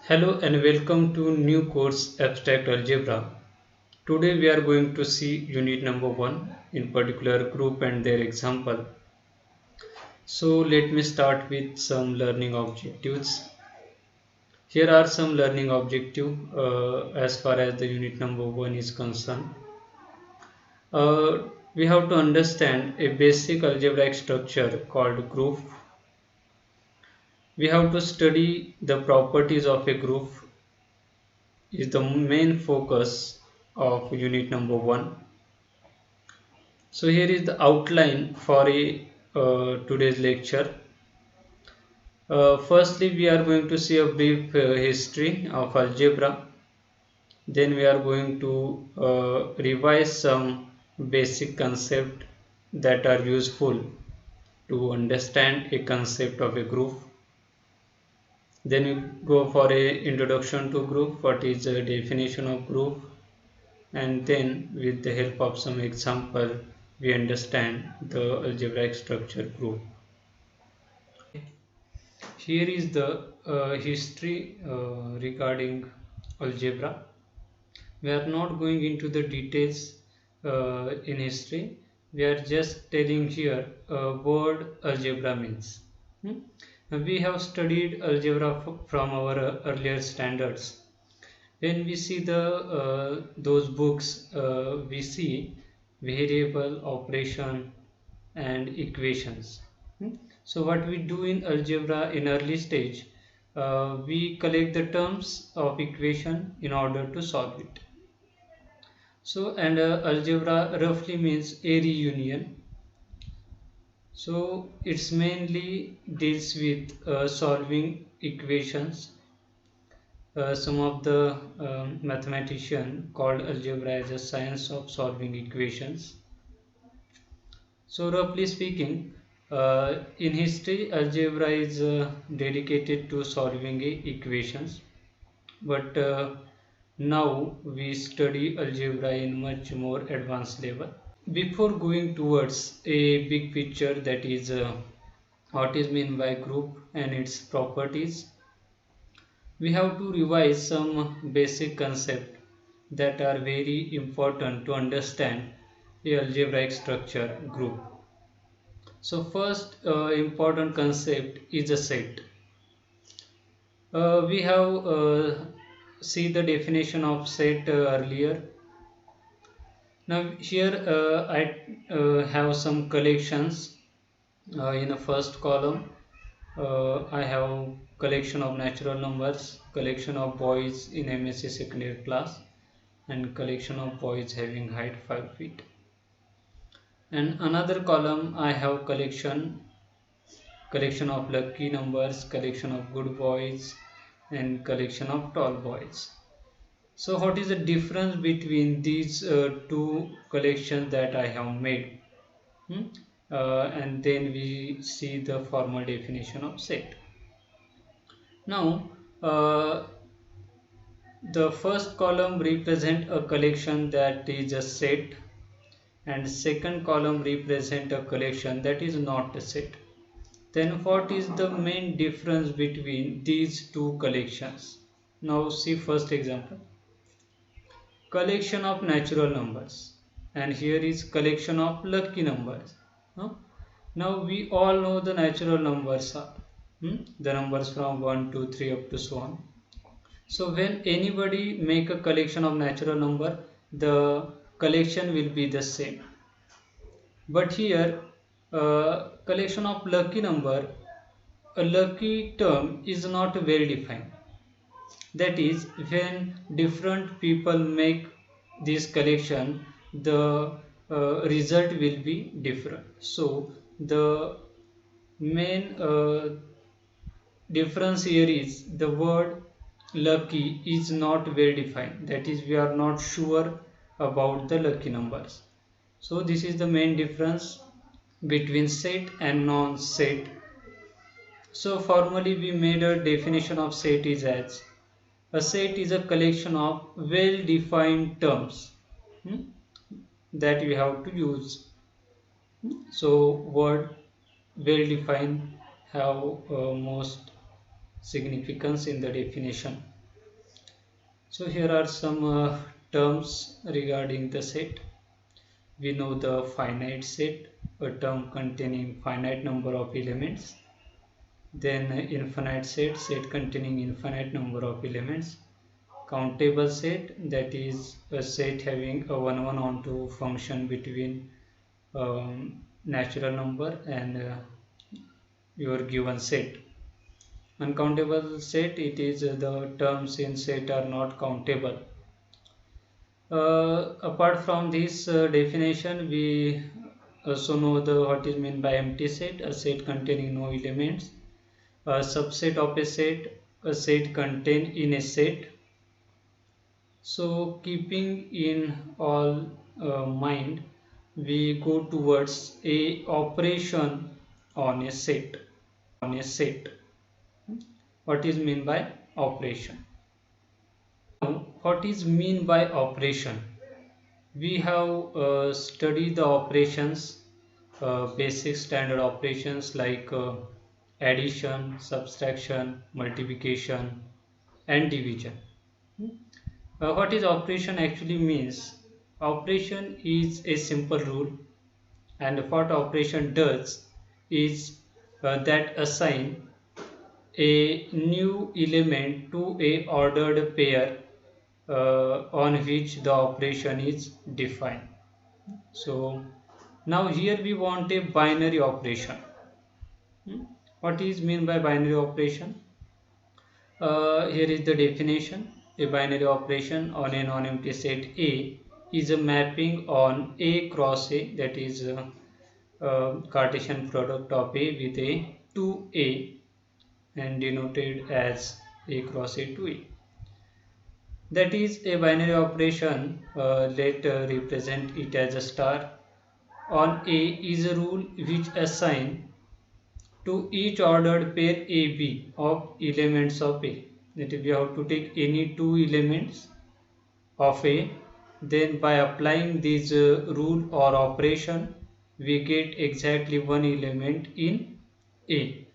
Hello and welcome to new course Abstract Algebra. Today we are going to see unit number 1, in particular group and their example. So let me start with some learning objectives. Here are some learning objectives as far as the unit number 1 is concerned. We have to understand a basic algebraic structure called group. We have to study the properties of a group is the main focus of unit number 1. So here is the outline for today's lecture. Firstly, we are going to see a brief history of algebra. Then we are going to revise some basic concepts that are useful to understand a concept of a group. Then we go for a introduction to group, what is the definition of group, and then with the help of some example we understand the algebraic structure group. Here is the history regarding algebra. We are not going into the details in history. We are just telling here word algebra means. We have studied algebra from our earlier standards. When we see those books, we see variable, operation, and equations. So what we do in algebra in early stage, we collect the terms of equation in order to solve it. So and algebra roughly means a reunion. So it's mainly deals with solving equations. Some of the mathematician called algebra as a science of solving equations. So roughly speaking, in history, algebra is dedicated to solving equations, but now we study algebra in much more advanced level. Before going towards a big picture, that is what is meant by group and its properties, we have to revise some basic concepts that are very important to understand a algebraic structure group. So first important concept is a set. We have see the definition of set earlier. Now here I have some collections in the first column. I have collection of natural numbers, collection of boys in MSc second year class, and collection of boys having height 5 feet. And another column I have collection of lucky numbers, collection of good boys, and collection of tall boys. So what is the difference between these two collections that I have made? And then we see the formal definition of set. Now the first column represent a collection that is a set, and second column represent a collection that is not a set. Then what is the main difference between these two collections? Now see first example. Collection of natural numbers, and here is collection of lucky numbers. Now we all know the natural numbers are the numbers from 1 to 3 up to so on. So when anybody make a collection of natural number, the collection will be the same. But here collection of lucky number, a lucky term is not well defined. That is, when different people make this collection, the result will be different. So the main difference here is the word lucky is not well defined. That is, we are not sure about the lucky numbers. So this is the main difference between set and non-set. So formally we made a definition of set is as a set is a collection of well-defined terms that you have to use. So word well-defined have most significance in the definition. So here are some terms regarding the set. We know the finite set, a term containing finite number of elements. Then infinite set, set containing infinite number of elements. Countable set, that is a set having a one onto function between natural number and your given set. Uncountable set, it is the terms in set are not countable. Apart from this definition, we also know the what is meant by empty set, a set containing no elements, a subset of a set contained in a set. So keeping in all mind, we go towards a operation on a set. What is mean by operation? What is mean by operation? We have studied the operations, basic standard operations like addition, subtraction, multiplication and division. What is operation actually means? Operation is a simple rule, and what operation does is that assign a new element to a ordered pair on which the operation is defined. So now here we want a binary operation. What is mean by binary operation? Here is the definition. A binary operation on a non-empty set A is a mapping on A cross A, that is Cartesian product of A with A to A and denoted as A cross A to A. That is a binary operation. Let represent it as a star on A is a rule which assign to each ordered pair AB of elements of A. That is, we have to take any two elements of A, then by applying this rule or operation we get exactly one element in A.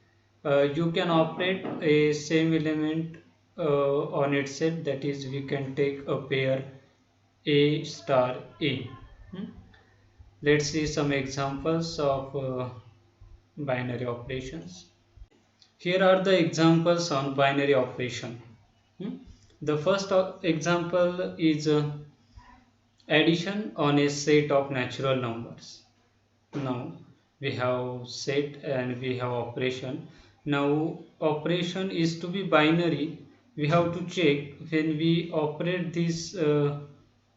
You can operate a same element on itself, that is we can take a pair A star A. Let's see some examples of binary operations. Here are the examples on binary operation. The first example is addition on a set of natural numbers. Now we have set and we have operation. Now operation is to be binary. We have to check when we operate this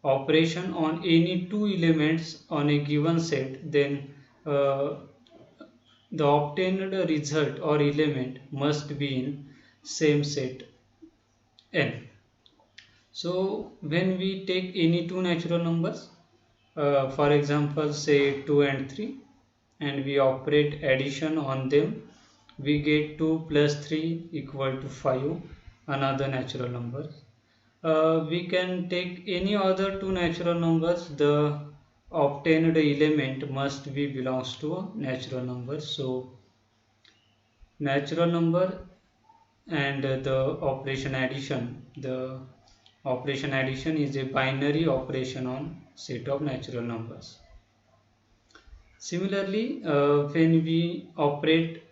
operation on any two elements on a given set, then the obtained result or element must be in same set n. So when we take any two natural numbers, for example say 2 and 3, and we operate addition on them, we get 2 plus 3 equal to 5, another natural number. We can take any other two natural numbers, the obtained element must be belongs to a natural number. So natural number and the operation addition, the operation addition is a binary operation on set of natural numbers. Similarly, when we operate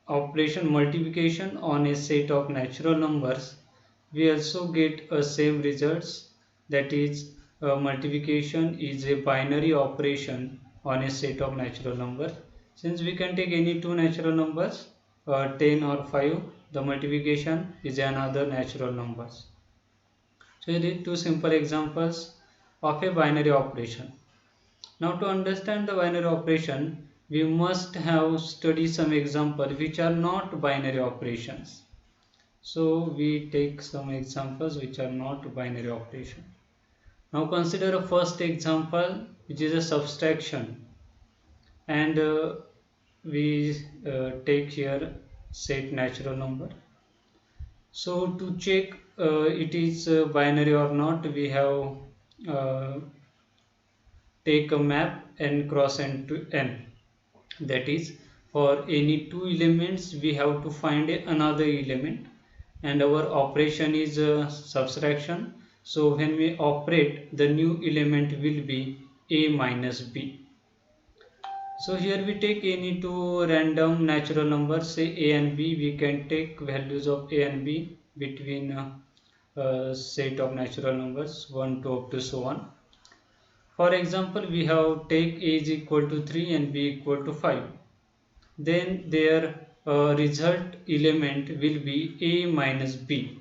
operation multiplication on a set of natural numbers, we also get a same results, that is multiplication is a binary operation on a set of natural numbers. Since we can take any two natural numbers, 10 or 5, the multiplication is another natural numbers. So here are two simple examples of a binary operation. Now to understand the binary operation, we must have studied some examples which are not binary operations. So we take some examples which are not binary operation. Now consider a first example, which is a subtraction, and we take here set natural number. So to check it is binary or not, we have take a map n cross n to n. That is, for any two elements we have to find another element, and our operation is subtraction. So when we operate, the new element will be a minus b. So here we take any two random natural numbers, say a and b. We can take values of a and b between a set of natural numbers 1 to up to so on. For example, we have take a is equal to 3 and b equal to 5. Then their result element will be a minus b.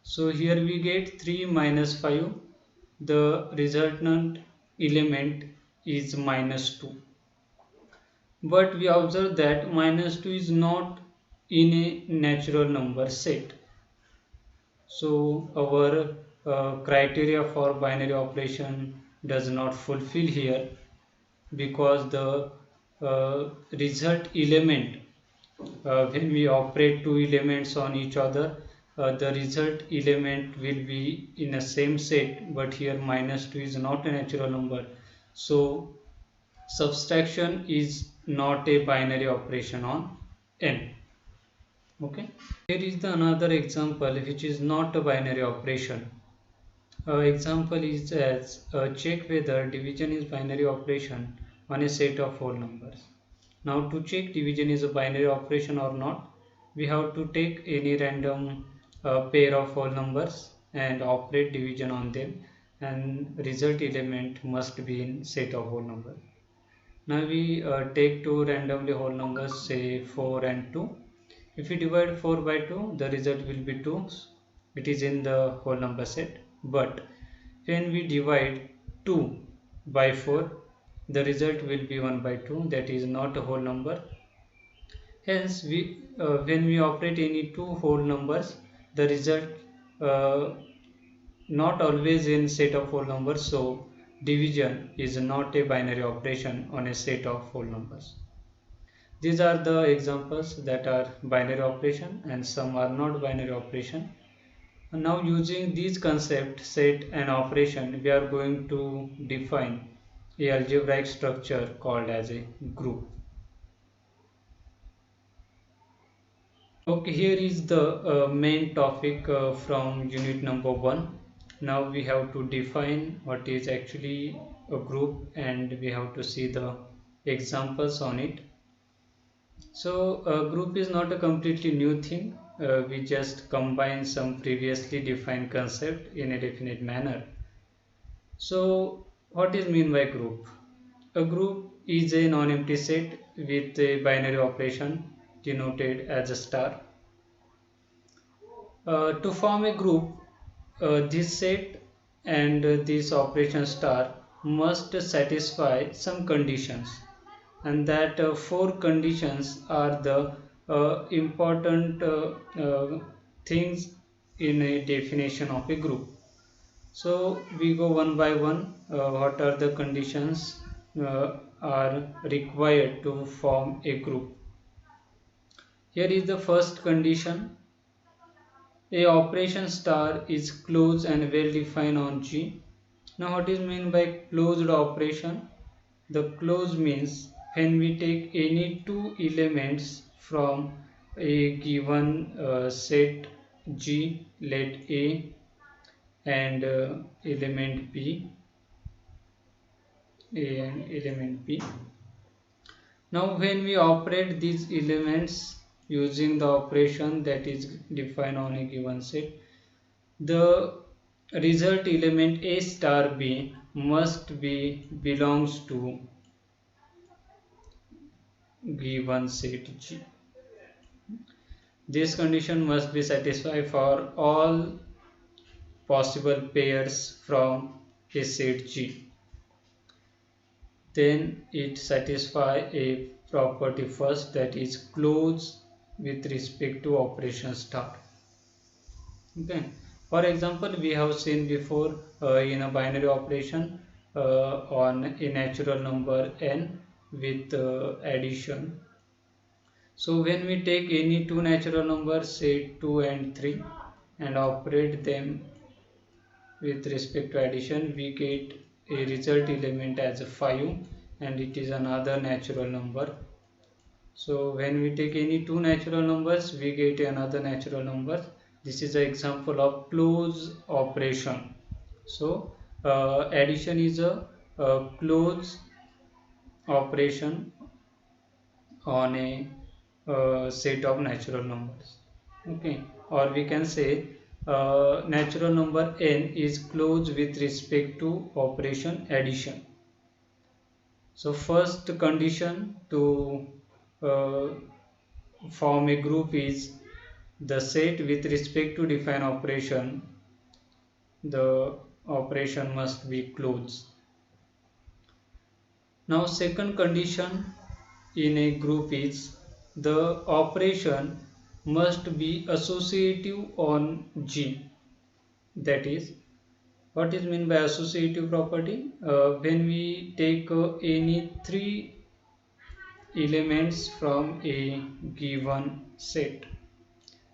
So here we get 3 minus 5. The resultant element is minus 2. But we observe that minus 2 is not in a natural number set. So our criteria for binary operation does not fulfill here, because the result element, when we operate two elements on each other, the result element will be in a same set, but here minus 2 is not a natural number. So subtraction is not a binary operation on n. Okay, here is the another example which is not a binary operation. Example is as check whether division is binary operation on a set of whole numbers. Now to check division is a binary operation or not, we have to take any random pair of whole numbers and operate division on them, and result element must be in set of whole numbers. Now we take two randomly whole numbers, say 4 and 2. If we divide 4 by 2, the result will be 2. It is in the whole number set. But when we divide 2 by 4, the result will be 1 by 2. That is not a whole number. Hence, when we operate any two whole numbers, the result not always in set of whole numbers. So division is not a binary operation on a set of whole numbers. These are the examples that are binary operation, and some are not binary operation. And now using these concepts, set and operation, we are going to define a algebraic structure called as a group. Okay, here is the main topic from unit number 1. Now we have to define what is actually a group, and we have to see the examples on it. So a group is not a completely new thing. We just combine some previously defined concept in a definite manner. So what is mean by group? A group is a non-empty set with a binary operation denoted as a star. To form a group, this set and this operation star must satisfy some conditions, and that four conditions are the important things in a definition of a group. So we go one by one. What are the conditions are required to form a group? Here is the first condition. A operation star is closed and well defined on G. Now what is meant by closed operation? The closed means when we take any two elements from a given set G, let A and element B, A and element B. Now when we operate these elements using the operation that is defined on a given set, the result element A star B must be belongs to given set G. This condition must be satisfied for all possible pairs from a set G. Then it satisfies a property first, that is close with respect to operation star. Okay. For example, we have seen before in a binary operation on a natural number n with addition. So when we take any two natural numbers, say 2 and 3, and operate them with respect to addition, we get a result element as a 5, and it is another natural number. So when we take any two natural numbers, we get another natural number. This is an example of close operation. So addition is a close operation on a set of natural numbers. Okay, or we can say natural number n is closed with respect to operation addition. So first condition to uh, form a group is the set with respect to define operation, the operation must be closed. Now second condition in a group is the operation must be associative on G. That is, what is meant by associative property? When we take any three elements from a given set,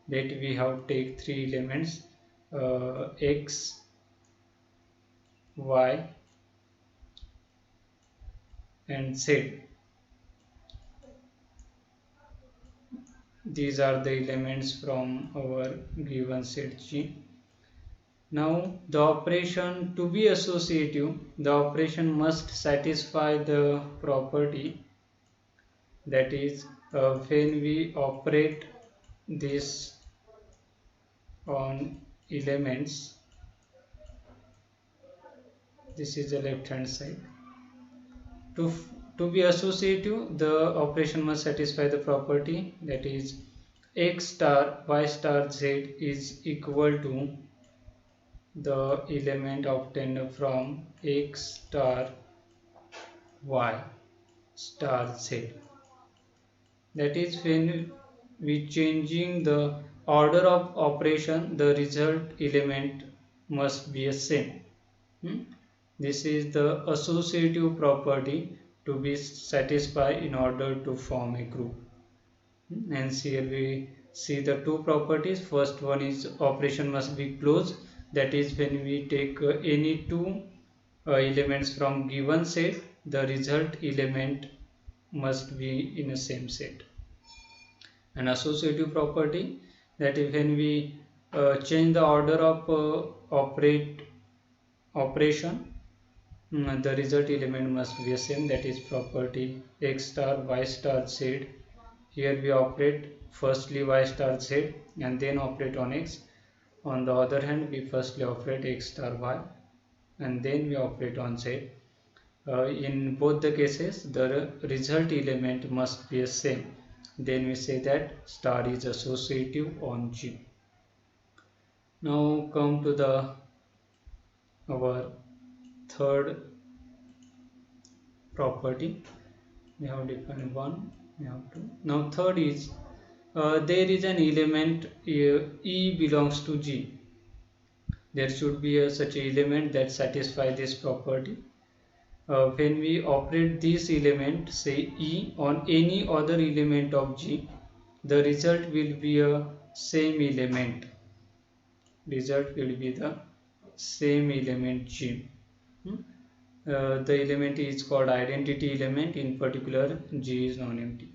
that we have take three elements x, y and z. These are the elements from our given set G. Now the operation to be associative, the operation must satisfy the property, that is when we operate this on elements, this is the left hand side. To be associative, the operation must satisfy the property, that is x star y star z is equal to the element obtained from x star y star z. That is, when we changing the order of operation, the result element must be the same. This is the associative property to be satisfied in order to form a group. And here we see the two properties. First one is operation must be closed, that is when we take any two elements from given set, the result element must be in the same set. An associative property, that is when we change the order of operation, the result element must be the same, that is property x star y star z. Here we operate firstly y star z and then operate on x. On the other hand, we firstly operate x star y and then we operate on z. In both the cases, the result element must be the same. Then we say that star is associative on G. Now come to our third property. We have defined one, we have two. Now third is there is an element E belongs to G. There should be such an element that satisfies this property. When we operate this element, say E, on any other element of G, the result will be a same element. Result will be the same element G. The element is called identity element. In particular, G is non-empty.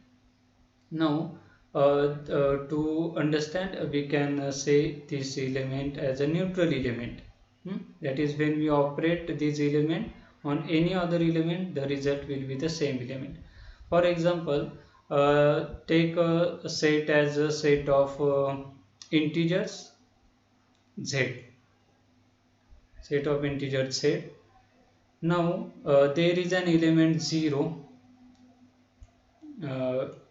Now to understand, we can say this element as a neutral element. That is, when we operate this element on any other element, the result will be the same element. For example, take a set as a set of integers z, set of integers z. Now there is an element 0,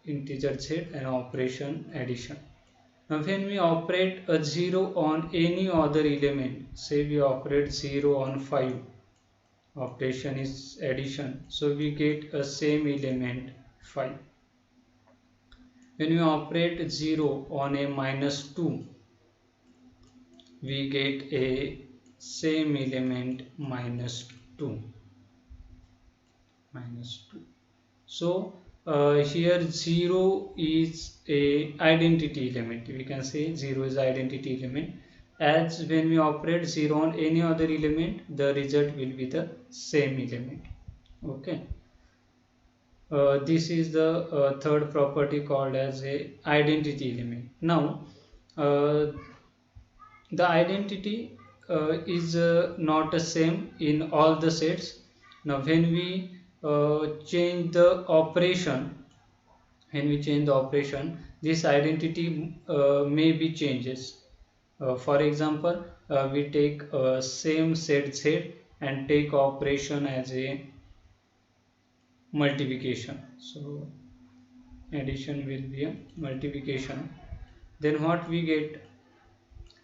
integer z, and operation addition. Now when we operate a 0 on any other element, say we operate 0 on 5, operation is addition, so we get a same element 5. When we operate 0 on a -2, we get a same element -2. So here 0 is a identity element. We can say 0 is identity element, as when we operate 0 on any other element, the result will be the same element. Okay. This is the third property called as a identity element. Now the identity is not the same in all the sets. Now when we change the operation, this identity may be changes. For example, we take same set z and take operation as a multiplication. So addition will be a multiplication. Then what we get,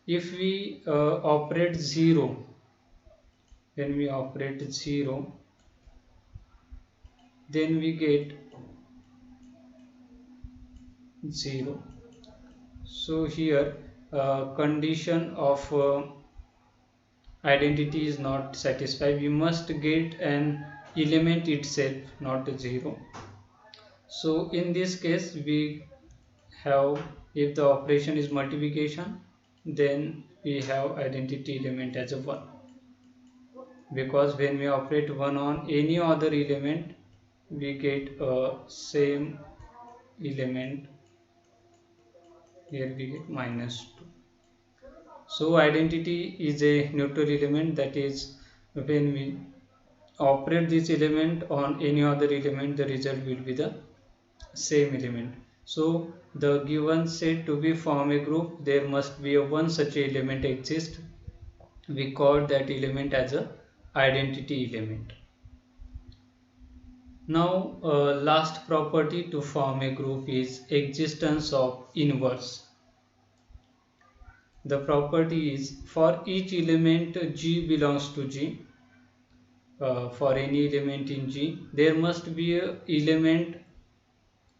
if we operate 0, when we operate 0, then we get 0. So here condition of identity is not satisfied. We must get an element itself, not a 0. So in this case we have, if the operation is multiplication, then we have identity element as a 1, because when we operate 1 on any other element we get a same element. Here we get -2. So identity is a neutral element, that is when we operate this element on any other element the result will be the same element. So the given set to be form a group, there must be a one such element exist. We call that element as a identity element. Now last property to form a group is existence of inverse. The property is, for each element G belongs to G, for any element in G there must be a element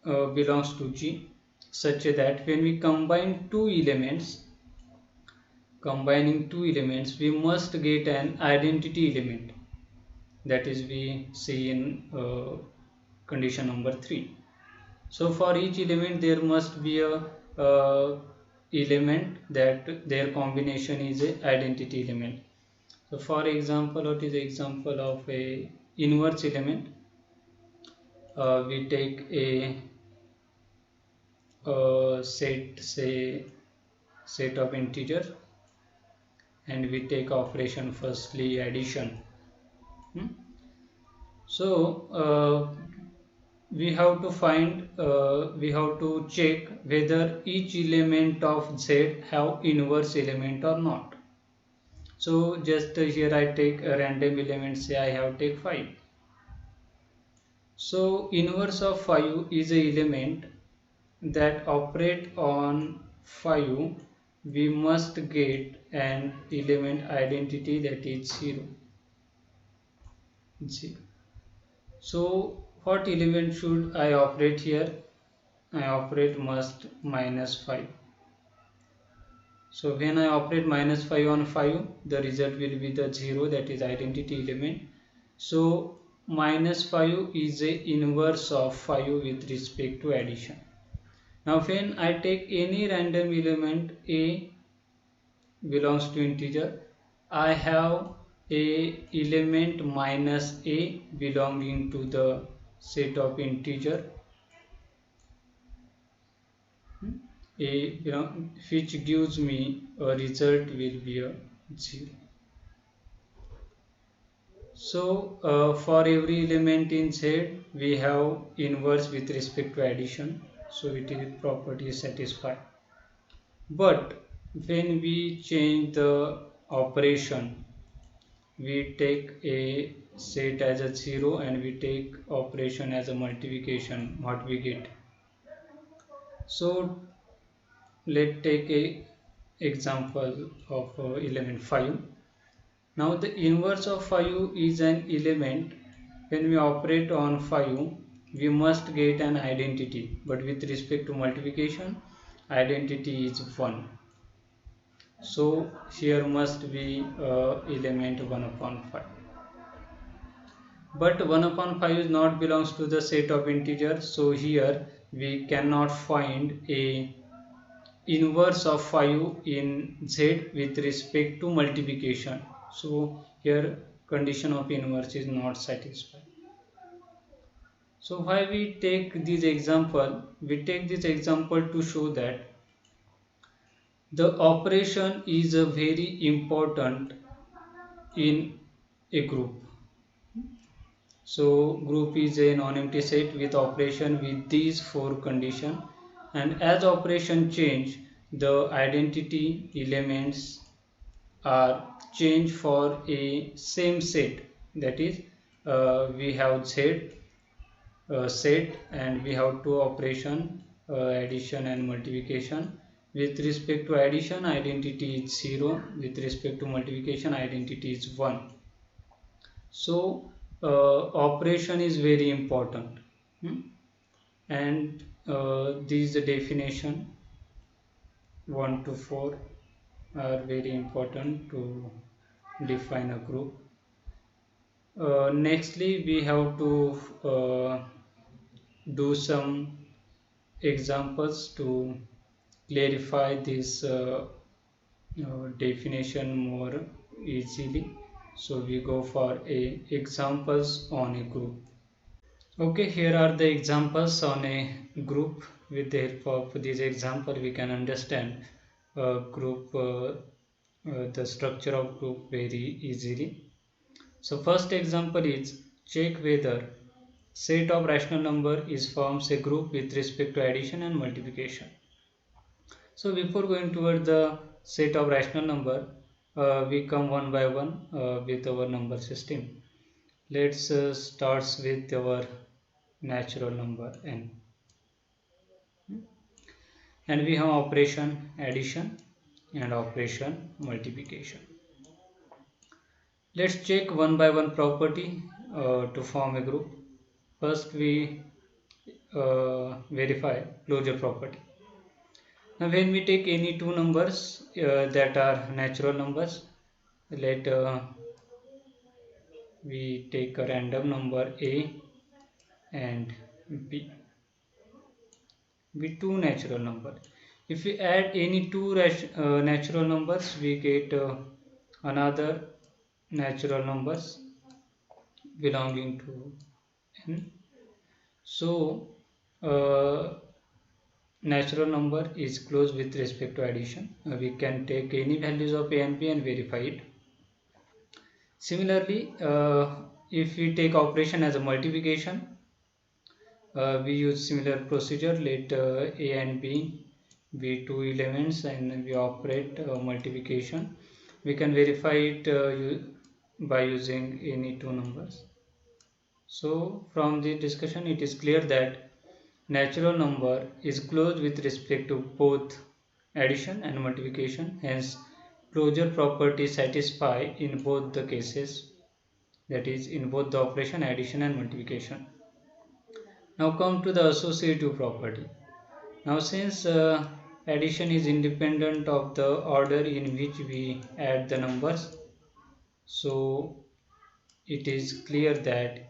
belongs to G, such that when we combine combining two elements we must get an identity element, that is we see in condition number 3. So for each element there must be a element that their combination is a identity element. So for example, what is the example of a inverse element? We take a set of integer and we take operation firstly addition. So we have to check whether each element of Z have inverse element or not. So just here I take a random element, say I have take 5. So inverse of 5 is a element that operate on 5. We must get an element identity that is 0. So what element should I operate here? I operate must -5. So when I operate -5 on 5, the result will be the 0, that is identity element. So -5 is a inverse of 5 with respect to addition. Now when I take any random element A belongs to integer, I have a element -a belonging to the set of integer which gives me a result will be a 0. So for every element in Z we have inverse with respect to addition, so it is property is satisfied. But when we change the operation, we take a set as a 0 and we take operation as a multiplication, what we get. So let's take a example of element 5. Now the inverse of 5 is an element. When we operate on 5 we must get an identity, but with respect to multiplication identity is 1. So here must be element 1 upon 5. But 1 upon 5 is not belongs to the set of integers, so here we cannot find a inverse of 5 in Z with respect to multiplication. So here condition of inverse is not satisfied. So why we take this example? We take this example to show that The operation is a very important in a group. So group is a non-empty set with operation with these four conditions, and as operation change, the identity elements are changed for a same set. That is, we have set and we have two operation, addition and multiplication. With respect to addition, identity is 0. With respect to multiplication, identity is 1. So operation is very important. Hmm? And these definition 1 to 4 are very important to define a group. Nextly, we have to do some examples to clarify this definition more easily. So we go for a examples on a group. Okay, here are the examples on a group. With the help of this example, we can understand group, the structure of group very easily. So first example is check whether set of rational number is forms a group with respect to addition and multiplication. So before going toward the set of rational number, we come one by one with our number system. Let's start with our natural number n, and we have operation addition and operation multiplication. Let's check one by one property to form a group. First we verify closure property. Now when we take any two numbers that are natural numbers, let we take a random number a and b with two natural numbers. If we add any two natural numbers, we get another natural numbers belonging to n. So natural number is close with respect to addition. We can take any values of a and b and verify it. Similarly, if we take operation as a multiplication, we use similar procedure. Let a and b be two elements and we operate multiplication. We can verify it by using any two numbers. So from the discussion it is clear that natural number is close with respect to both addition and multiplication, hence closure property satisfy in both the cases, that is in both the operation addition and multiplication. Now come to the associative property. Now since addition is independent of the order in which we add the numbers, so it is clear that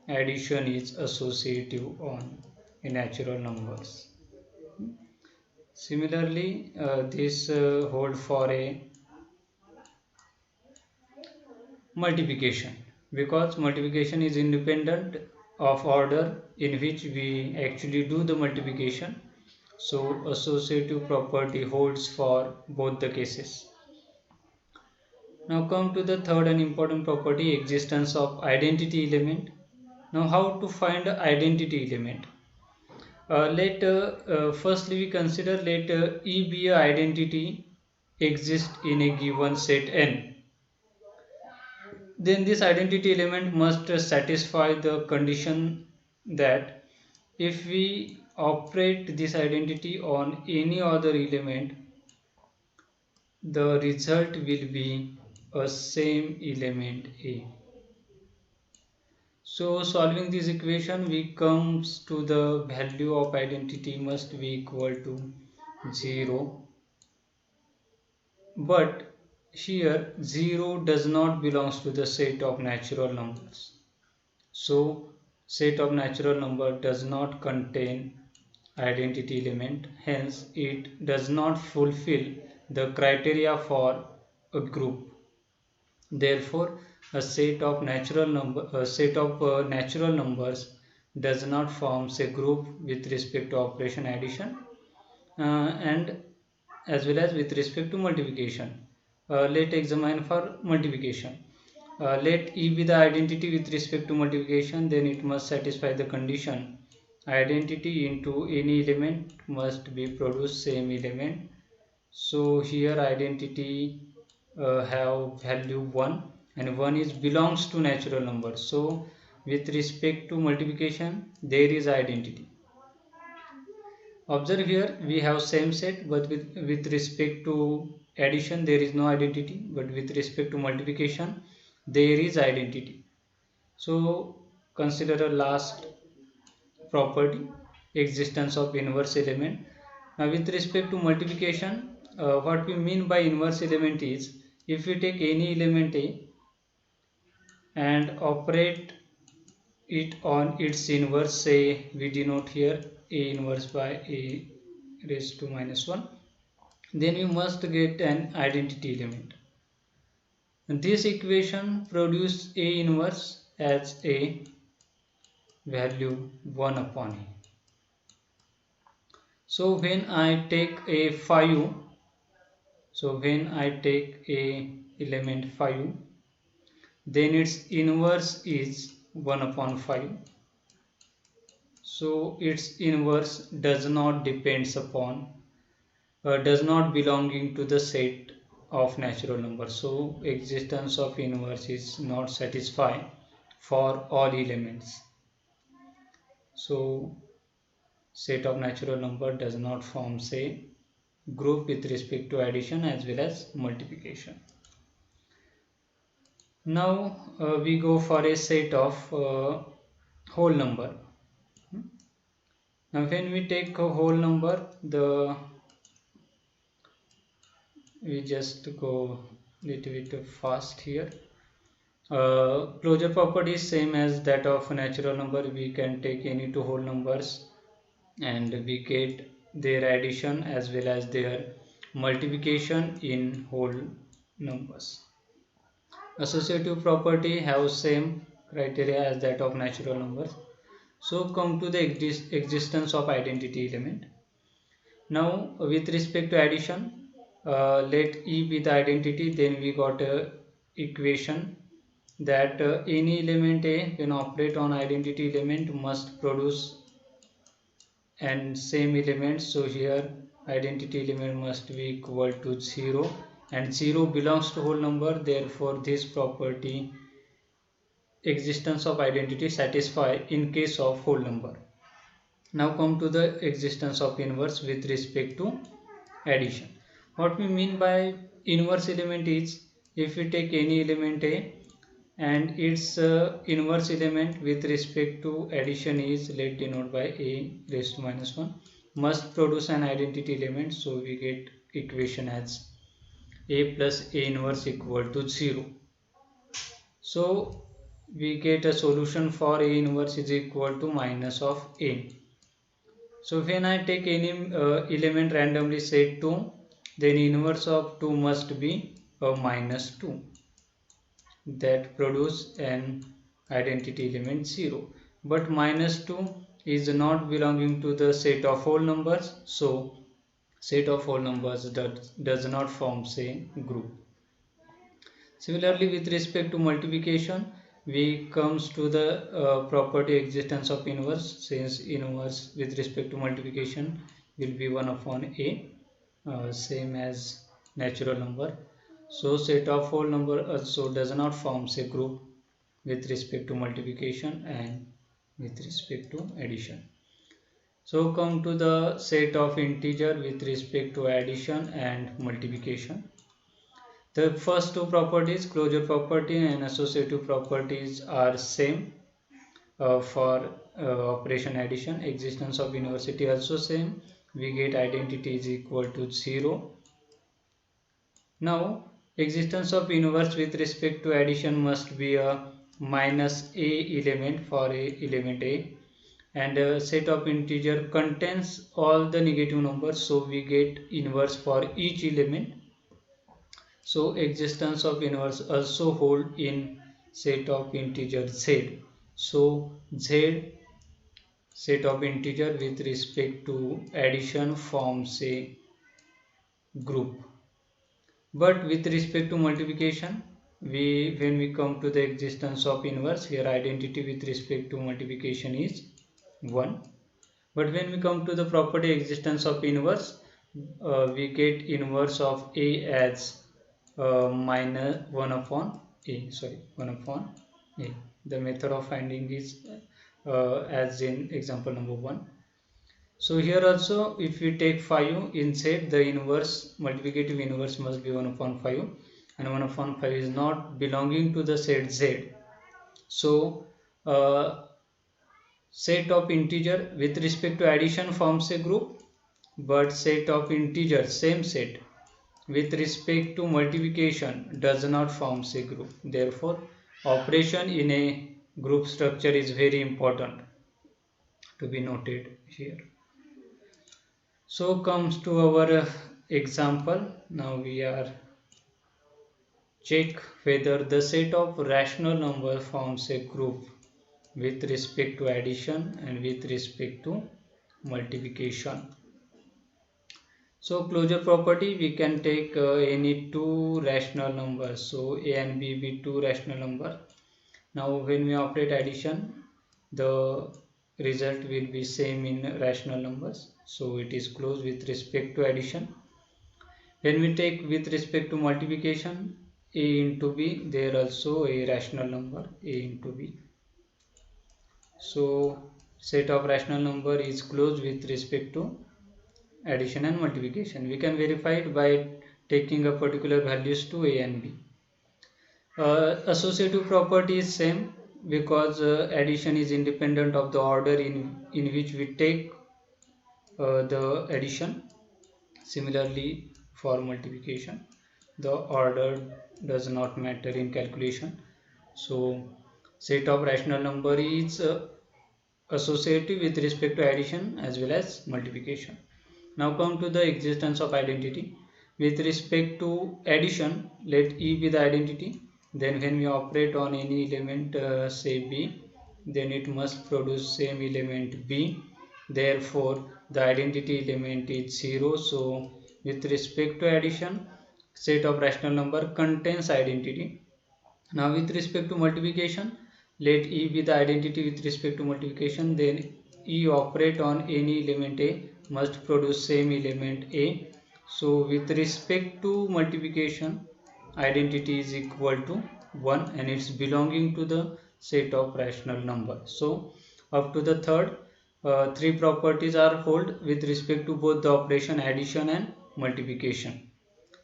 addition is associative on natural numbers. Similarly, this hold for a multiplication, because multiplication is independent of order in which we actually do the multiplication, so associative property holds for both the cases. Now come to the third and important property, existence of identity element. Now how to find identity element? Let firstly we consider let E be a identity exist in a given set n. Then this identity element must satisfy the condition that if we operate this identity on any other element, the result will be a same element A. So solving this equation, we comes to the value of identity must be equal to 0. But here 0 does not belongs to the set of natural numbers. So set of natural number does not contain identity element, hence it does not fulfill the criteria for a group. Therefore a set of natural numbers does not form a group with respect to operation addition, and as well as with respect to multiplication. Let examine for multiplication. Let E be the identity with respect to multiplication, then it must satisfy the condition identity into any element must be produce same element. So here identity have value 1 and 1 is belongs to natural number. So with respect to multiplication there is identity. Observe here we have same set, but with respect to addition there is no identity, but with respect to multiplication there is identity. So consider a last property, existence of inverse element. Now with respect to multiplication, what we mean by inverse element is if we take any element A and operate it on its inverse, say we denote here A inverse by A raised to minus 1, then we must get an identity element. And this equation produces A inverse as a value 1 upon A. So when I take a 5, so when I take a element 5, then its inverse is 1 upon 5. So its inverse does not depends upon does not belonging to the set of natural numbers. So existence of inverse is not satisfied for all elements. So set of natural number does not form say group with respect to addition as well as multiplication. Now we go for a set of whole number. Now when we take a whole number, we just go little bit fast here. Closure property is same as that of a natural number. We can take any two whole numbers and we get their addition as well as their multiplication in whole numbers. Associative property have same criteria as that of natural numbers. So come to the existence of identity element. Now with respect to addition, let E be the identity, then we got a equation that any element A when operate on identity element must produce and same element. So here identity element must be equal to 0 and 0 belongs to whole number, therefore this property existence of identity satisfy in case of whole number. Now come to the existence of inverse with respect to addition. What we mean by inverse element is if we take any element A and its inverse element with respect to addition is let denote by A raised to minus 1 must produce an identity element. So we get equation as A plus A inverse equal to 0. So we get a solution for A inverse is equal to minus of A. So when I take any element randomly set 2, then inverse of 2 must be a minus 2 that produce an identity element 0. But minus 2 is not belonging to the set of whole numbers, so set of whole numbers does not form say group. Similarly with respect to multiplication, we comes to the property existence of inverse, since inverse with respect to multiplication will be 1 upon A, same as natural number. So set of whole number also does not form a group with respect to multiplication and with respect to addition. So come to the set of integer with respect to addition and multiplication. The first two properties, closure property and associative properties, are same for operation addition. Existence of inversity also same. We get identity is equal to 0. Now existence of inverse with respect to addition must be a minus A element for a element A, and a set of integer contains all the negative numbers, so we get inverse for each element. So existence of inverse also hold in set of integer Z. So Z set of integer with respect to addition forms a group. But with respect to multiplication, when we come to the existence of inverse, here identity with respect to multiplication is 1. But when we come to the property existence of inverse, we get inverse of A as minus 1 upon A, 1 upon A. The method of finding is as in example number 1. So here also, if we take 5 inside, the inverse, multiplicative inverse must be 1 upon 5, and 1 upon 5 is not belonging to the set Z. So set of integer with respect to addition forms a group, but set of integers, same set, with respect to multiplication does not form a group. Therefore, operation in a group structure is very important to be noted here. So comes to our example. Now we are check whether the set of rational numbers forms a group with respect to addition and with respect to multiplication. So closure property, we can take any two rational numbers. So A and B be two rational number. Now when we operate addition, the result will be same in rational numbers. So it is closed with respect to addition. When we take with respect to multiplication, A into B, there also a rational number, A into B. So set of rational number is closed with respect to addition and multiplication. We can verify it by taking a particular values to A and B. Associative property is same, because addition is independent of the order in which we take the addition. Similarly, for multiplication, the order does not matter in calculation. So set of rational number is associative with respect to addition as well as multiplication. Now come to the existence of identity. With respect to addition, let E be the identity. Then when we operate on any element, say B, then it must produce same element B. Therefore, the identity element is 0. So with respect to addition, set of rational number contains identity. Now with respect to multiplication, let E be the identity with respect to multiplication. Then E operate on any element A must produce same element A. So with respect to multiplication, identity is equal to 1 and it's belonging to the set of rational number. So up to the third, three properties are hold with respect to both the operation addition and multiplication.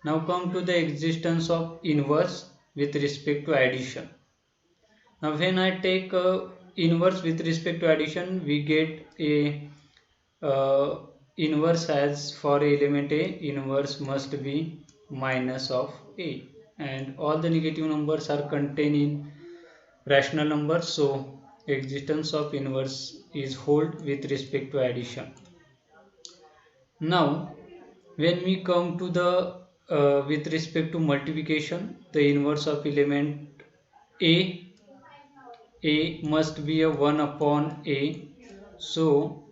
Now come to the existence of inverse with respect to addition. Now when I take inverse with respect to addition, we get a inverse as for element A, inverse must be minus of A, and all the negative numbers are contained in rational numbers. So existence of inverse is hold with respect to addition. Now when we come to the with respect to multiplication, the inverse of element A must be a 1 upon A. So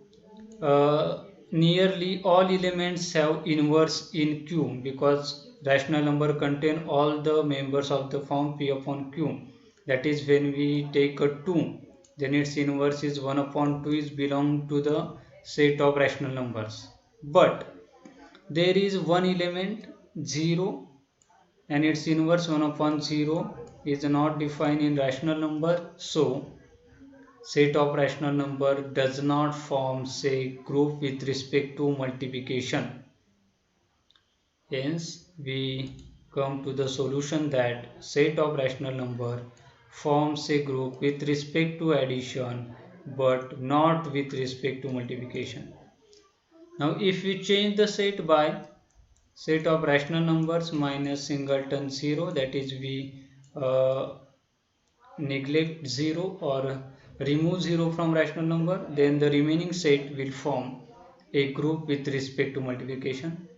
nearly all elements have inverse in Q, because rational number contain all the members of the form P upon Q. That is, when we take a 2, then its inverse is 1 upon 2 is belong to the set of rational numbers. But there is one element 0 and its inverse 1 upon 0 is not defined in rational number. So set of rational number does not form a group with respect to multiplication. Hence we come to the solution that set of rational number forms a group with respect to addition but not with respect to multiplication. Now if we change the set by set of rational numbers minus singleton 0, that is we neglect 0 or remove 0 from rational number, then the remaining set will form a group with respect to multiplication,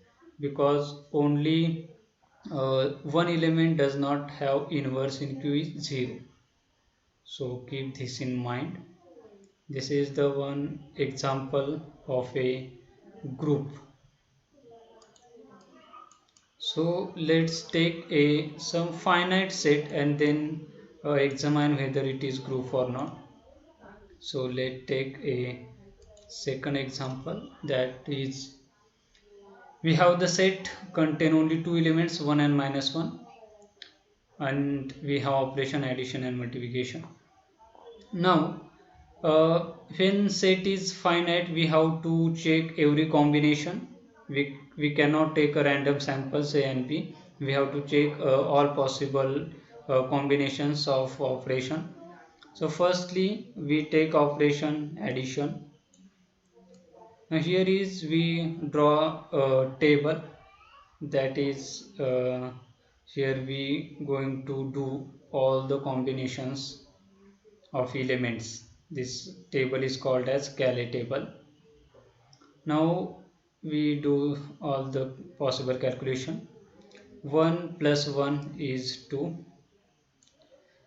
because only one element does not have inverse in Q is 0. So keep this in mind. This is the one example of a group. So let's take a some finite set and then examine whether it is group or not. So let's take a second example, that is we have the set contain only two elements, 1 and -1, and we have operation addition and multiplication. Now when set is finite, we have to check every combination. We cannot take a random sample, say and b. We have to check all possible combinations of operation. So firstly we take operation addition. Now here is we draw a table, that is here we going to do all the combinations of elements. This table is called as Cayley table. Now we do all the possible calculation. 1 plus 1 is 2,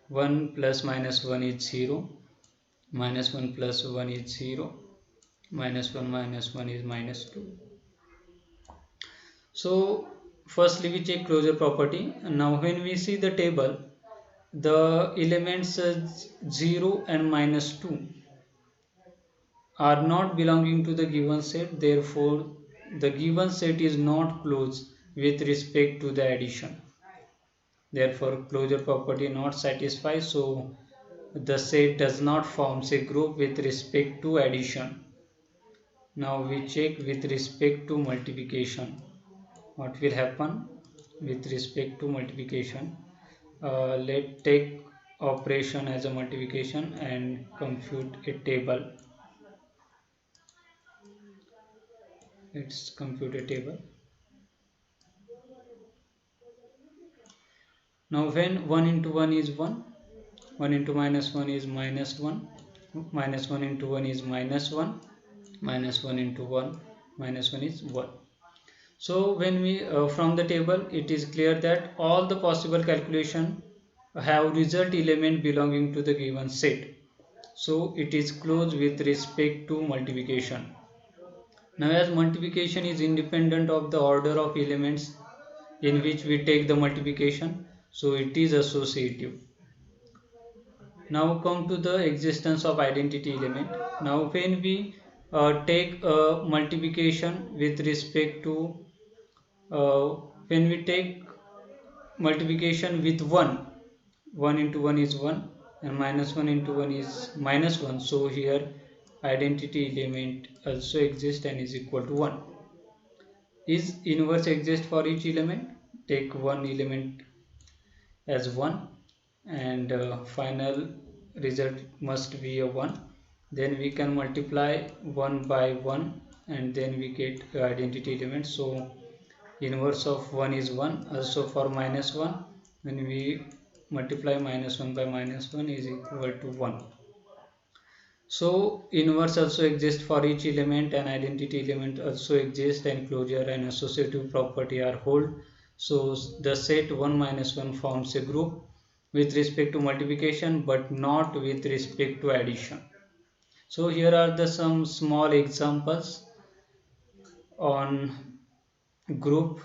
1 plus -1 is 0, -1 plus 1 is 0, -1 minus 1 is -2. So firstly we check closure property. Now when we see the table, the elements 0 and -2 are not belonging to the given set, therefore the given set is not closed with respect to the addition. Therefore closure property not satisfied, so the set does not form a group with respect to addition. Now we check with respect to multiplication. What will happen with respect to multiplication? Let's take operation as a multiplication and compute a table. Let's compute a table. Now when 1 into 1 is 1, 1 into -1 is -1, -1 into 1 is -1, -1 into 1, -1 is 1. So when we from the table it is clear that all the possible calculation have result element belonging to the given set. So it is closed with respect to multiplication. Now as multiplication is independent of the order of elements in which we take the multiplication, so it is associative. Now come to the existence of identity element. Now when we take multiplication with respect to when we take multiplication with 1, 1 into 1 is 1 and -1 into 1 is -1, so here identity element also exists and is equal to 1. Is inverse exist for each element? Take one element as 1 and final result must be a 1. Then we can multiply 1 by 1 and then we get identity element. So inverse of 1 is 1. Also for -1, when we multiply -1 by -1 is equal to 1. So inverse also exists for each element and identity element also exists, and closure and associative property are hold. So the set 1 minus 1 forms a group with respect to multiplication but not with respect to addition. So here are the some small examples on group